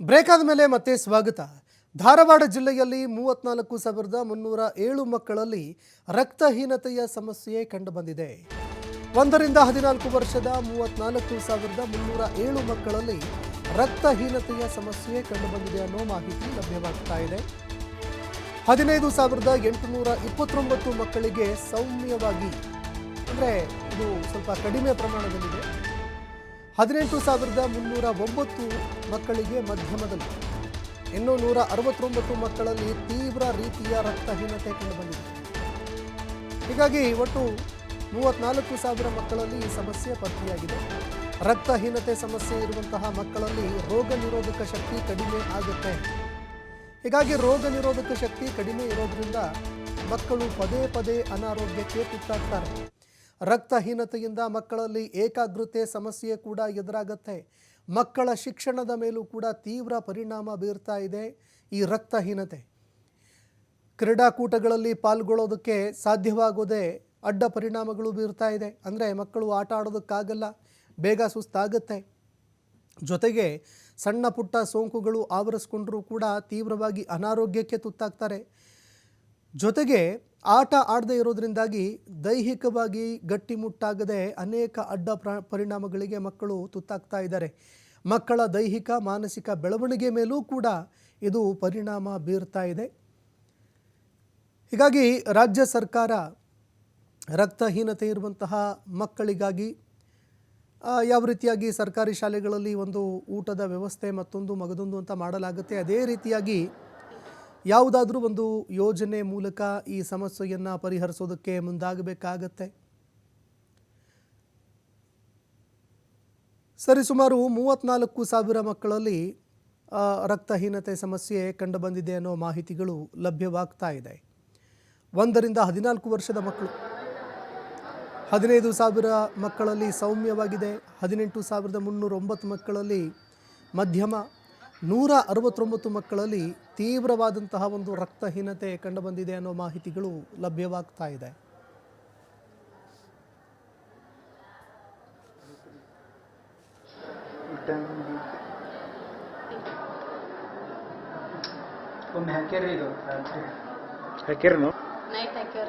Break ಆದಮೇಲೆ ಮತ್ತೆ ಸ್ವಾಗತ. ಧಾರವಾಡ ಜಿಲ್ಲೆಯಲ್ಲಿ 34,307 ಮಕ್ಕಳಲ್ಲಿ ರಕ್ತಹೀನತೆಯ ಸಮಸ್ಯೆ ಕಂಡುಬಂದಿದೆ. 1 ರಿಂದ 14 ವರ್ಷದ 34,307 ಮಕ್ಕಳಲ್ಲಿ ರಕ್ತಹೀನತೆಯ ಸಮಸ್ಯೆ ಕಂಡುಬಂದಿದೆ ಅನ್ನೋ ಮಾಹಿತಿ ಲಭ್ಯವಾಗ್ತಾ ಇದೆ. 15,829 ಮಕ್ಕಳಿಗೆ ಸೌಮ್ಯವಾಗಿ, ಅಂದರೆ ಇದು ಸ್ವಲ್ಪ ಕಡಿಮೆ ಪ್ರಮಾಣದಲ್ಲಿದೆ. 18,309 ಮಕ್ಕಳಿಗೆ ಮಧ್ಯಮದಲ್ಲಿ, ಇನ್ನು 169 ಮಕ್ಕಳಲ್ಲಿ ತೀವ್ರ ರೀತಿಯ ರಕ್ತಹೀನತೆ ಕಂಡುಬಂದಿದೆ. ಹೀಗಾಗಿ ಒಟ್ಟು 34,000 ಮಕ್ಕಳಲ್ಲಿ ಈ ಸಮಸ್ಯೆ ಪತ್ತೆಯಾಗಿದೆ. ರಕ್ತಹೀನತೆ ಸಮಸ್ಯೆ ಇರುವಂತಹ ಮಕ್ಕಳಲ್ಲಿ ರೋಗ ನಿರೋಧಕ ಶಕ್ತಿ ಕಡಿಮೆ ಆಗುತ್ತೆ. ಹೀಗಾಗಿ ರೋಗ ನಿರೋಧಕ ಶಕ್ತಿ ಕಡಿಮೆ ಇರೋದ್ರಿಂದ ಮಕ್ಕಳು ಪದೇ ಪದೇ ಅನಾರೋಗ್ಯಕ್ಕೆ ತುತ್ತಾಗ್ತಾರೆ. ರಕ್ತಹೀನತೆಯಿಂದ ಮಕ್ಕಳಲ್ಲಿ ಏಕಾಗ್ರತೆ ಸಮಸ್ಯೆ ಕೂಡ ಎದುರಾಗುತ್ತೆ. ಮಕ್ಕಳ ಶಿಕ್ಷಣದ ಮೇಲೂ ಕೂಡ ತೀವ್ರ ಪರಿಣಾಮ ಬೀರ್ತಾ ಇದೆ ಈ ರಕ್ತಹೀನತೆ. ಕ್ರೀಡಾಕೂಟಗಳಲ್ಲಿ ಪಾಲ್ಗೊಳ್ಳೋದಕ್ಕೆ ಸಾಧ್ಯವಾಗೋದೇ ಅಡ್ಡ ಪರಿಣಾಮಗಳು ಬೀರ್ತಾ ಇದೆ. ಅಂದರೆ ಮಕ್ಕಳು ಆಟ ಆಡೋದಕ್ಕಾಗಲ್ಲ, ಬೇಗ ಸುಸ್ತಾಗುತ್ತೆ. ಜೊತೆಗೆ ಸಣ್ಣ ಪುಟ್ಟ ಸೋಂಕುಗಳು ಆವರಿಸ್ಕೊಂಡ್ರೂ ಕೂಡ ತೀವ್ರವಾಗಿ ಅನಾರೋಗ್ಯಕ್ಕೆ ತುತ್ತಾಗ್ತಾರೆ. ಜೊತೆಗೆ ಆಟ ಆಡದೇ ಇರೋದ್ರಿಂದಾಗಿ ದೈಹಿಕವಾಗಿ ಗಟ್ಟಿಮುಟ್ಟಾಗದೆ ಅನೇಕ ಅಡ್ಡ ಪರಿಣಾಮಗಳಿಗೆ ಮಕ್ಕಳು ತುತ್ತಾಗ್ತಾ ಇದ್ದಾರೆ. ಮಕ್ಕಳ ದೈಹಿಕ ಮಾನಸಿಕ ಬೆಳವಣಿಗೆ ಮೇಲೂ ಕೂಡ ಇದು ಪರಿಣಾಮ ಬೀರ್ತಾ ಇದೆ. ಹೀಗಾಗಿ ರಾಜ್ಯ ಸರ್ಕಾರ ರಕ್ತಹೀನತೆ ಇರುವಂತಹ ಮಕ್ಕಳಿಗಾಗಿ ಯಾವ ರೀತಿಯಾಗಿ ಸರ್ಕಾರಿ ಶಾಲೆಗಳಲ್ಲಿ ಒಂದು ಊಟದ ವ್ಯವಸ್ಥೆ ಮತ್ತೊಂದು ಮಗದೊಂದು ಅಂತ ಮಾಡಲಾಗುತ್ತೆ, ಅದೇ ರೀತಿಯಾಗಿ ಯಾವುದಾದ್ರೂ ಒಂದು ಯೋಜನೆ ಮೂಲಕ ಈ ಸಮಸ್ಯೆಯನ್ನು ಪರಿಹರಿಸೋದಕ್ಕೆ ಮುಂದಾಗಬೇಕಾಗತ್ತೆ. ಸರಿಸುಮಾರು 34,000 ಮಕ್ಕಳಲ್ಲಿ ರಕ್ತಹೀನತೆ ಸಮಸ್ಯೆ ಕಂಡುಬಂದಿದೆ ಅನ್ನೋ ಮಾಹಿತಿಗಳು ಲಭ್ಯವಾಗ್ತಾ ಇದೆ. 1 ರಿಂದ 14 ವರ್ಷದ ಮಕ್ಕಳು 15,000 ಮಕ್ಕಳಲ್ಲಿ ಸೌಮ್ಯವಾಗಿದೆ. 18,309 ಮಕ್ಕಳಲ್ಲಿ ಮಧ್ಯಮ, 169 ಮಕ್ಕಳಲ್ಲಿ ತೀವ್ರವಾದಂತಹ ಒಂದು ರಕ್ತಹೀನತೆ ಕಂಡುಬಂದಿದೆ ಅನ್ನೋ ಮಾಹಿತಿಗಳು ಲಭ್ಯವಾಗ್ತಾ ಇದೆ. ನೈಟ್ ಹಾಕ್ಯಾರ